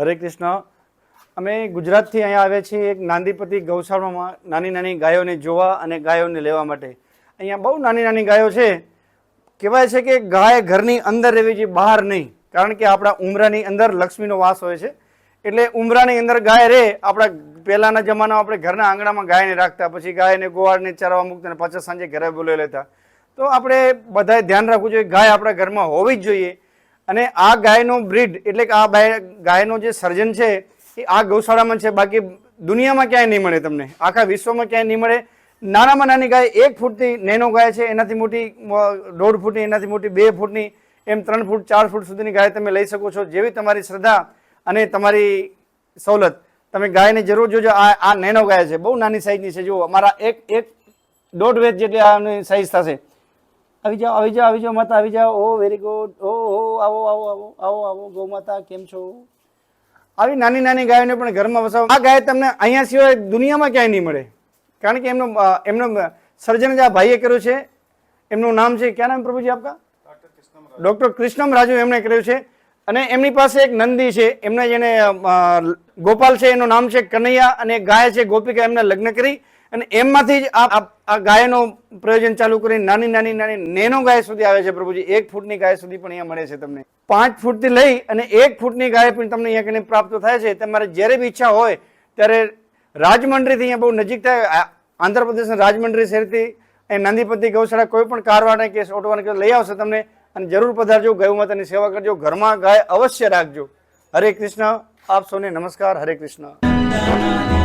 હરે કૃષ્ણ. અમે ગુજરાતથી અહીંયા આવ્યા છીએ એક નાંદીપતિ ગૌશાળામાં નાની નાની ગાયોને જોવા અને ગાયોને લેવા માટે. અહીંયા બહુ નાની નાની ગાયો છે. કહેવાય છે કે ગાય ઘરની અંદર રહેવી જોઈએ, બહાર નહીં. કારણ કે આપણા ઉમરાની અંદર લક્ષ્મીનો વાસ હોય છે. એટલે ઉમરાની અંદર ગાય રહે. આપણા પહેલાના જમાનામાં આપણે ઘરના આંગણામાં ગાયને રાખતા, પછી ગાયને ગોવાળને ચરવા મૂકતા અને પાછા સાંજે ઘરે બોલાવી લેતા. તો આપણે બધાએ ધ્યાન રાખવું જોઈએ, ગાય આપણા ઘરમાં હોવી જ જોઈએ. અને આ ગાયનો બ્રીડ એટલે કે આ ગાયનો જે સર્જન છે એ આ ગૌશાળામાં છે. બાકી દુનિયામાં ક્યાંય નહીં મળે તમને, આખા વિશ્વમાં ક્યાંય નહીં મળે. નાનામાં નાની ગાય 1 ફૂટથી નેનો ગાય છે, એનાથી મોટી 1.5 ફૂટની, એનાથી મોટી 2 ફૂટની, એમ 3 ફૂટ 4 ફૂટ સુધીની ગાય તમે લઈ શકો છો. જેવી તમારી શ્રદ્ધા અને તમારી સવલત. તમે ગાયને જરૂર જોજો. આ નેનો ગાય છે, બહુ નાની સાઈઝની છે. જુઓ, અમારા એક 1.5 વેચ જેટલી આની સાઈઝ થશે. આવી જાઓ, આવી જાઓ, આવી જાઓ માતા, આવી જાઓ. ઓ વેરી ગુડ. ઓ આવો આવો આવો આવો આવો ગૌ માતા, કેમ છો? આવી નાની નાની ગાયોને પણ ઘરમાં વસાવો. આ ગાય તમને અહીંયા સિવાય દુનિયામાં ક્યાંય નહીં મળે. કારણ કે એમનો સર્જન જે આ ભાઈએ કર્યું છે, એમનું નામ છે, ક્યાં નામ પ્રભુજી આપકા? ડૉક્ટર કૃષ્ણમ રાજુ એમણે કર્યું છે. અને એમની પાસે એક નંદી છે, એમને જેને ગોપાલ છે, એનું નામ છે કનૈયા, અને એક ગાય છે ગોપિકા. એમને લગ્ન કરી અને એમમાંથી જ આ ગાયનો પ્રયોજન ચાલુ કરી નાની નાની નાની નેનો ગાય સુધી આવે છે પ્રભુજી. 1 ફૂટની ગાય સુધી પણ અહીંયા મળે છે તમને. 5 ફૂટથી લઈ અને 1 ફૂટની ગાય પણ તમને અહીંયા કને પ્રાપ્ત થાય છે. તમારે જ્યારે બી ઈચ્છા હોય ત્યારે રાજમંડળીથી, અહીંયા બહુ નજીક થાય, આંધ્રપ્રદેશના રાજમંડળી શહેરથી નાંદીપતિ ગૌશાળા કોઈ પણ કારવાળા કે ઓટોવાળા કે લઈ આવશે તમને. અને જરૂર પધારજો, ગૌ માતાની સેવા કરજો, ઘરમાં ગાય અવશ્ય રાખજો. હરે કૃષ્ણ. આપ સૌને નમસ્કાર. હરે કૃષ્ણ.